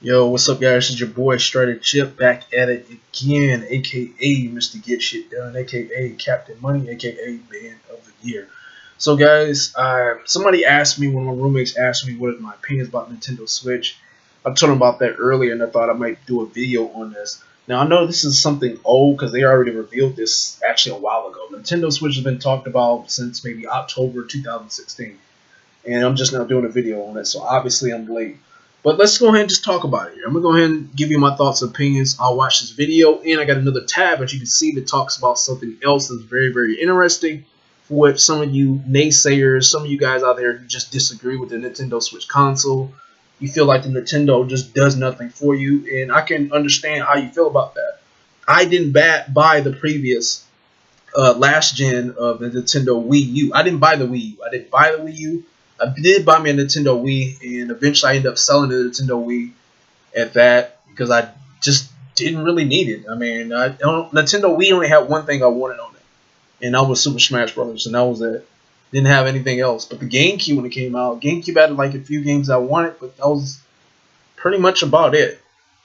Yo, what's up, guys? It's your boy Strated Chip back at it again, aka Mr. Get Shit Done, aka Captain Money, aka Man of the Year. So, guys, somebody asked me, one of my roommates asked me what are my opinions about Nintendo Switch. I told him about that earlier, and I thought I might do a video on this. Now, I know this is something old because they already revealed this actually a while ago. Nintendo Switch has been talked about since maybe October 2016, and I'm just now doing a video on it, so obviously I'm late. But let's go ahead and just talk about it. I'm going to go ahead and give you my thoughts and opinions. I'll watch this video, and I got another tab, as you can see, that talks about something else that's very, very interesting for what some of you naysayers, some of you guys out there who just disagree with the Nintendo Switch console. You feel like the Nintendo just does nothing for you, and I can understand how you feel about that. I didn't buy the previous last gen of the Nintendo Wii U. I didn't buy the Wii U. I didn't buy the Wii U. I did buy me a Nintendo Wii, and eventually I ended up selling the Nintendo Wii at that because I just didn't really need it. I mean, Nintendo Wii only had one thing I wanted on it, and that was Super Smash Brothers, and that was it. Didn't have anything else. But the GameCube, when it came out, GameCube had like a few games I wanted, but that was pretty much about it.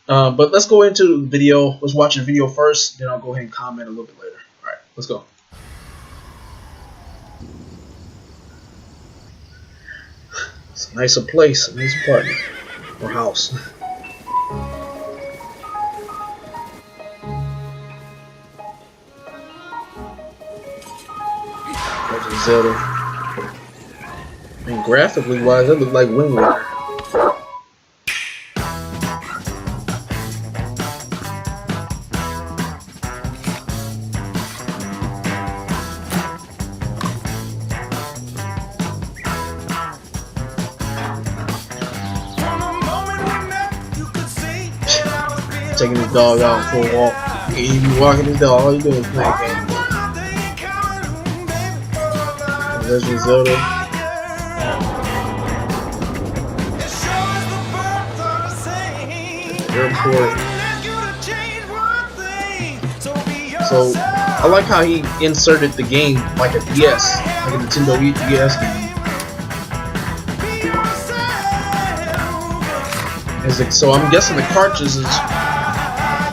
But let's go into the video. Let's watch the video first, then I'll go ahead and comment a little bit later. All right, let's go. It's a nicer place, a nice apartment or house. Legend of Zelda. And graphically wise, that looked like Wind Waker. Taking his dog out for a walk. He be walking his dog, all you do is play games. Legend of Zelda. Airport. So I like how he inserted the game like a DS, like a Nintendo DS game. So I'm guessing the cartridges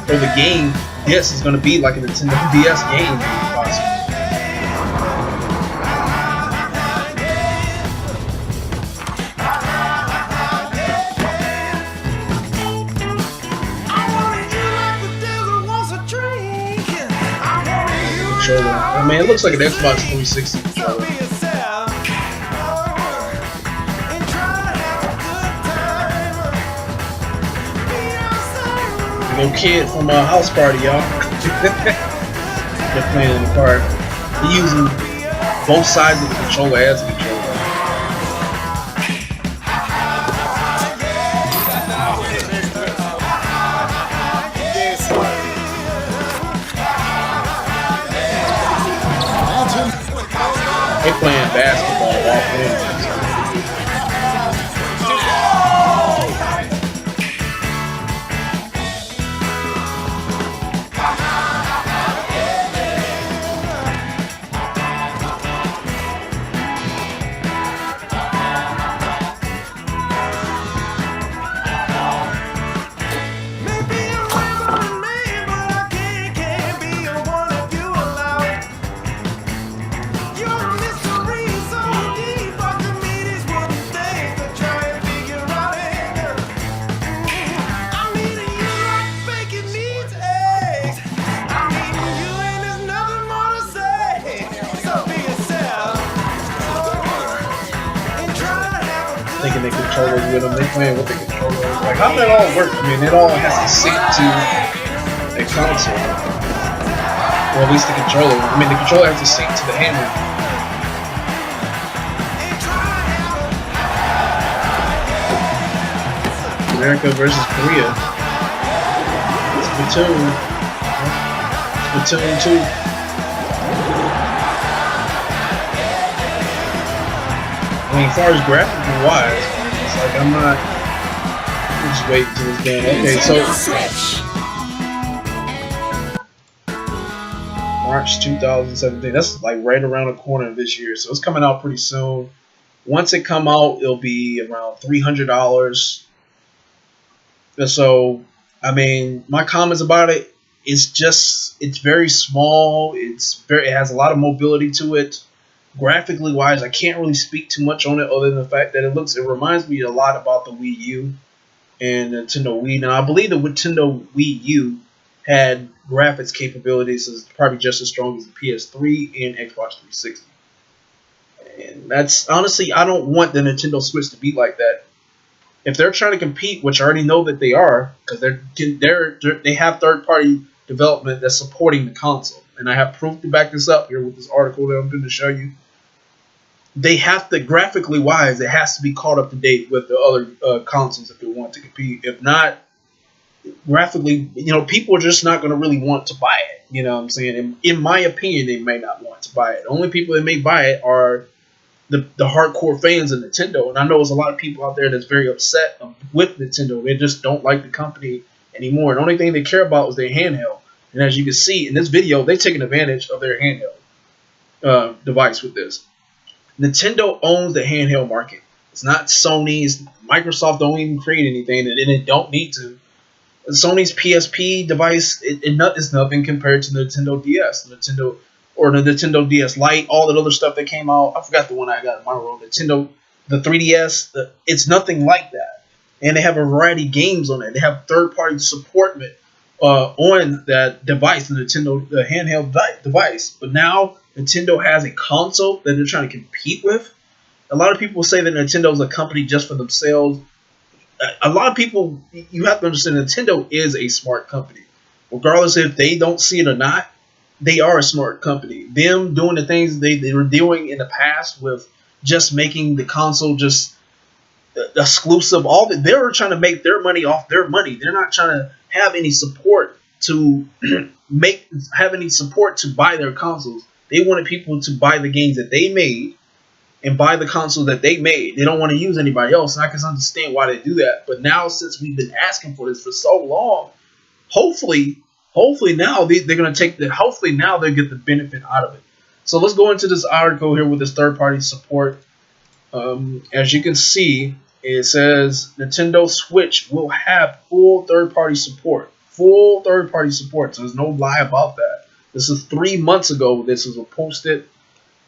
or the game, yes, is going to be like a Nintendo DS game, possibly. I mean, it looks like an Xbox 360 controller. Little kid from a house party, y'all. They're playing in the park. They're using both sides of the controller as a controller. They're playing basketball while playing. Taking the controllers with them, they playing with the controllers. Like, how does that all work? I mean, it all has to sync to the console. Or at least the controller. I mean, the controller has to sync to the hammer. America versus Korea. Splatoon. Splatoon 2. I mean, as far as graphical wise, it's like I'm just wait until it's done. Okay, so March 2017. That's like right around the corner of this year, so it's coming out pretty soon. Once it come out, it'll be around $300. So, I mean, my comments about it, it's very small. It has a lot of mobility to it. Graphically wise, I can't really speak too much on it other than the fact that it reminds me a lot about the Wii U and Nintendo Wii. Now, I believe the Nintendo Wii U had graphics capabilities that's probably just as strong as the PS3 and Xbox 360. And that's honestly, I don't want the Nintendo Switch to be like that. If they're trying to compete, which I already know that they are, because they have third-party development that's supporting the console, and I have proof to back this up here with this article that I'm going to show you. They have to, graphically wise, it has to be caught up to date with the other consoles if they want to compete. If not, graphically, people are just not going to really want to buy it. You know what I'm saying? In my opinion, they may not want to buy it. The only people that may buy it are the hardcore fans of Nintendo. And I know there's a lot of people out there that's very upset with Nintendo. They just don't like the company anymore. The only thing they care about is their handheld. And as you can see in this video, they're taking advantage of their handheld device with this. Nintendo owns the handheld market. It's not Sony's. Microsoft don't even create anything, and it don't need to. Sony's PSP device is nothing compared to the Nintendo DS, the Nintendo DS Lite, all that other stuff that came out. I forgot the one I got in my room. Nintendo, the 3DS. It's nothing like that, and they have a variety of games on it. They have third-party support on that device, the handheld device. But now Nintendo has a console that they're trying to compete with. A lot of people say that Nintendo is a company just for themselves. A lot of people, you have to understand, Nintendo is a smart company. Regardless if they don't see it or not, they are a smart company. Them doing the things they were doing in the past with just making the console just exclusive, they were trying to make their money off their money. They're not trying to have any support to buy their consoles. They wanted people to buy the games that they made and buy the consoles that they made. They don't want to use anybody else, and I can understand why they do that. But now, since we've been asking for this for so long, hopefully now they're going to take the. Hopefully now they get the benefit out of it. So let's go into this article here with this third-party support. As you can see, it says Nintendo Switch will have full third-party support. Full third-party support. So there's no lie about that. This is 3 months ago. This was posted.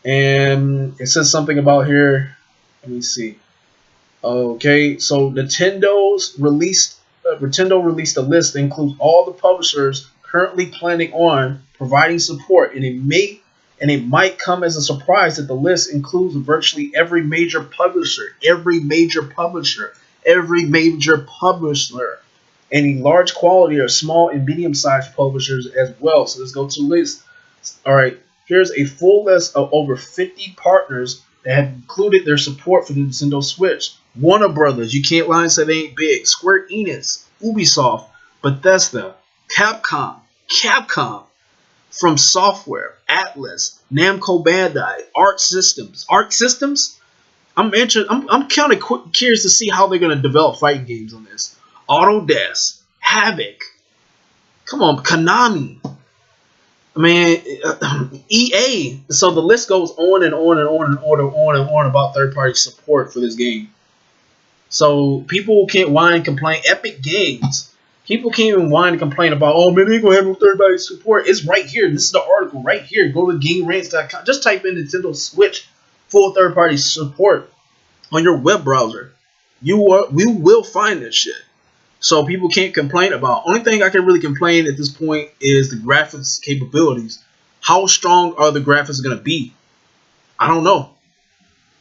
And it says something about here. Let me see. Okay, so Nintendo released a list that includes all the publishers currently planning on providing support, and it might come as a surprise that the list includes virtually every major publisher, any large quality or small and medium-sized publishers as well. So let's go to list. All right. Here's a full list of over 50 partners that have included their support for the Nintendo Switch. Warner Brothers, you can't lie and say they ain't big. Square Enix, Ubisoft, Bethesda, Capcom, From Software, Atlas, Namco Bandai, Arc Systems. I'm kind of curious to see how they're going to develop fighting games on this. Autodesk, Havoc, come on, Konami. Man, EA. So the list goes on and on about third-party support for this game. So people can't whine and complain. Epic Games. People can't even whine and complain about, oh man, they ain't gonna have no third-party support. It's right here. This is the article right here. Go to GameRants.com. Just type in Nintendo Switch full third-party support on your web browser. We will find this shit. So people can't complain about. Only thing I can really complain at this point is the graphics capabilities. How strong are the graphics going to be? I don't know.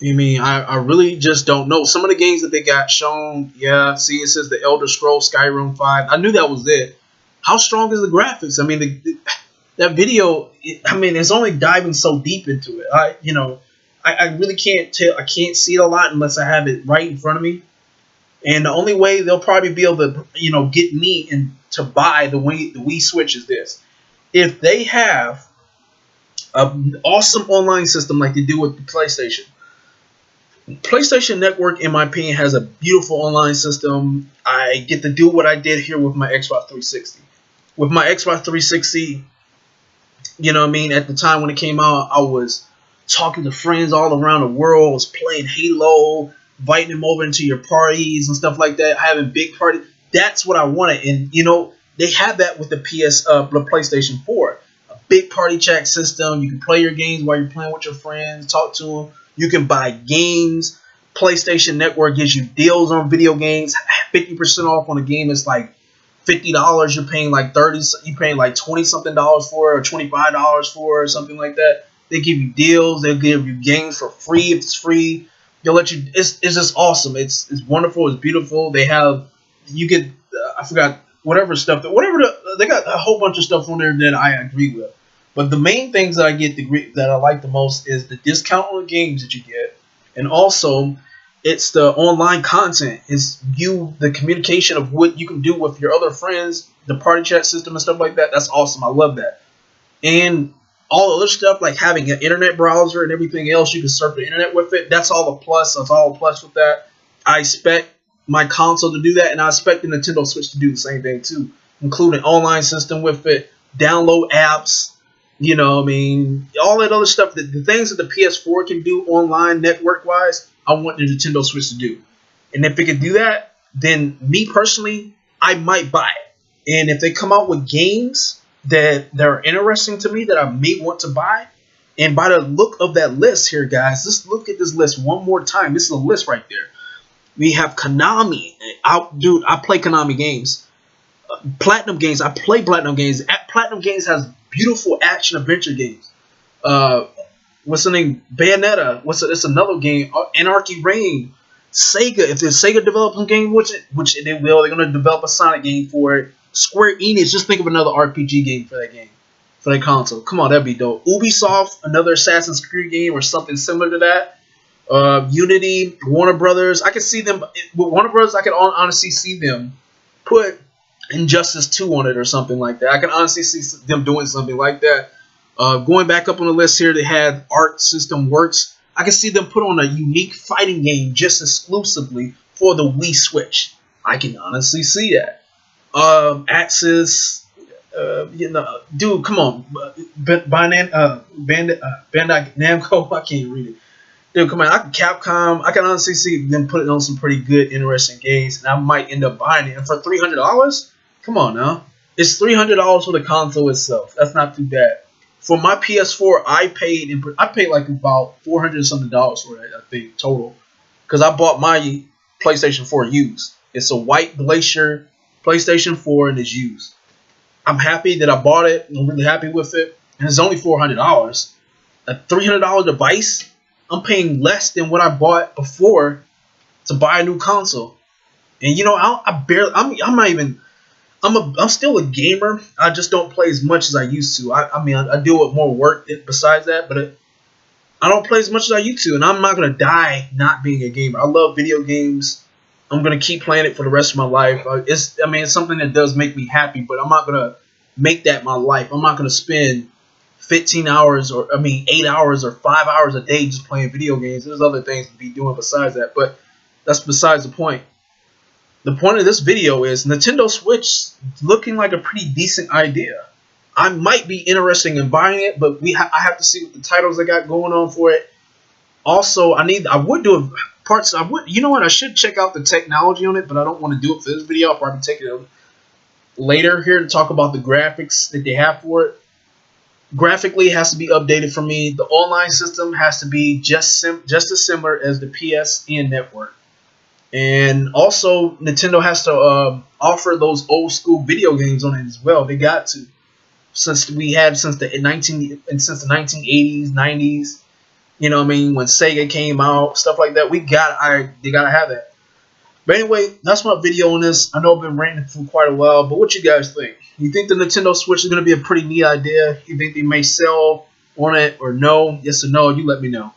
I mean, I really just don't know. Some of the games that they got shown, yeah, see, it says the Elder Scrolls Skyrim 5. I knew that was it. How strong is the graphics? I mean, that video, it's only diving so deep into it. I really can't tell. I can't see it a lot unless I have it right in front of me. And the only way they'll probably be able to, get me to buy the Wii Switch is this. If they have an awesome online system like they do with the PlayStation. PlayStation Network, in my opinion, has a beautiful online system. I get to do what I did here with my Xbox 360. With my Xbox 360, at the time when it came out, I was talking to friends all around the world. I was playing Halo, inviting them over into your parties and stuff like that, having big parties. That's what I wanted. And you know, they have that with the PlayStation 4. A big party chat system. You can play your games while you're playing with your friends, talk to them. You can buy games. PlayStation Network gives you deals on video games, 50% off on a game that's like $50. You're paying like 30. You're paying like 20 something dollars for it, or $25 for it, or something like that. They give you deals. They'll give you games for free if it's free. They'll let you. It's just awesome. It's wonderful. It's beautiful. They have, you get I forgot whatever stuff they got a whole bunch of stuff on there that I agree with. But the main things that I get that I like the most is the discount on the games that you get, and also it's the online content. It's the communication of what you can do with your other friends, the party chat system and stuff like that. That's awesome. I love that. And all the other stuff like having an internet browser and everything else, you can surf the internet with it. That's all a plus. That's all a plus with that. I expect my console to do that, and I expect the Nintendo Switch to do the same thing too, including online system with it, download apps, you know, I mean, all that other stuff. The things that the PS4 can do online network-wise, I want the Nintendo Switch to do. And if it can do that, then me personally, I might buy it. And if they come out with games that are interesting to me that I may want to buy, and by the look of that list here, guys, just look at this list one more time. This is a list right there. We have Konami. Dude, I play Konami games. Platinum Games. I play Platinum Games. Platinum Games has beautiful action adventure games. What's the name? Bayonetta. It's another game. Anarchy Reign. Sega. If the Sega develops a game, which they will, they're gonna develop a Sonic game for it. Square Enix. Just think of another RPG game for that game, for that console. Come on, that'd be dope. Ubisoft, another Assassin's Creed game or something similar to that. Unity, Warner Brothers. I can see them with Warner Brothers. I can honestly see them put Injustice 2 on it or something like that. I can honestly see them doing something like that. Going back up on the list here, they have Arc System Works. I can see them put on a unique fighting game just exclusively for the Wii Switch. I can honestly see that. Axis, you know, dude, come on, Bandai Namco. I can't read it. Dude, come on, Capcom. I can honestly see them putting on some pretty good, interesting games, and I might end up buying it. And for $300, come on now, it's $300 for the console itself. That's not too bad. For my PS4, I paid like about $400 something for it, I think, total, because I bought my PlayStation 4 used. It's a white Glacier PlayStation 4 and it's used. I'm happy that I bought it. I'm really happy with it, and it's only $400. A $300 device, I'm paying less than what I bought before to buy a new console. And you know, I'm still a gamer. I just don't play as much as I used to. I mean, I deal with more work besides that, but I don't play as much as I used to, and I'm not gonna die not being a gamer. I love video games. I'm gonna keep playing it for the rest of my life. It's something that does make me happy, but I'm not gonna make that my life. I'm not gonna spend 15 hours 8 hours or 5 hours a day just playing video games. There's other things to be doing besides that, but that's besides the point. The point of this video is Nintendo Switch looking like a pretty decent idea. I might be interested in buying it, but I have to see what the titles I got going on for it. Also, you know what? I should check out the technology on it, but I don't want to do it for this video. I'll probably take it later here to talk about the graphics that they have for it. Graphically, it has to be updated for me. The online system has to be just as similar as the PSN network. And also, Nintendo has to offer those old school video games on it as well. They got to, since the 1980s, 90s. You know what I mean? When Sega came out, stuff like that. They gotta have that. But anyway, that's my video on this. I know I've been ranting for quite a while, but what you guys think? You think the Nintendo Switch is going to be a pretty neat idea? You think they may sell on it or no? Yes or no? You let me know.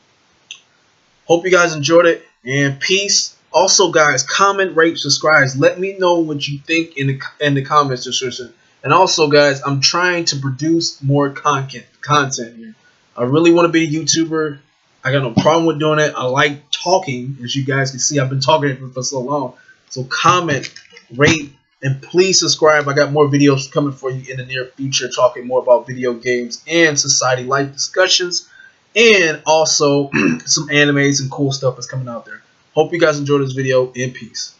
Hope you guys enjoyed it, and peace. Also, guys, comment, rate, subscribe. Let me know what you think in the comments section. And also, guys, I'm trying to produce more content here. I really want to be a YouTuber. I got no problem with doing it. I like talking. As you guys can see, I've been talking for so long. So comment, rate, and please subscribe. I got more videos coming for you in the near future, talking more about video games and society life discussions, and also some animes and cool stuff that's coming out there. Hope you guys enjoyed this video, and peace.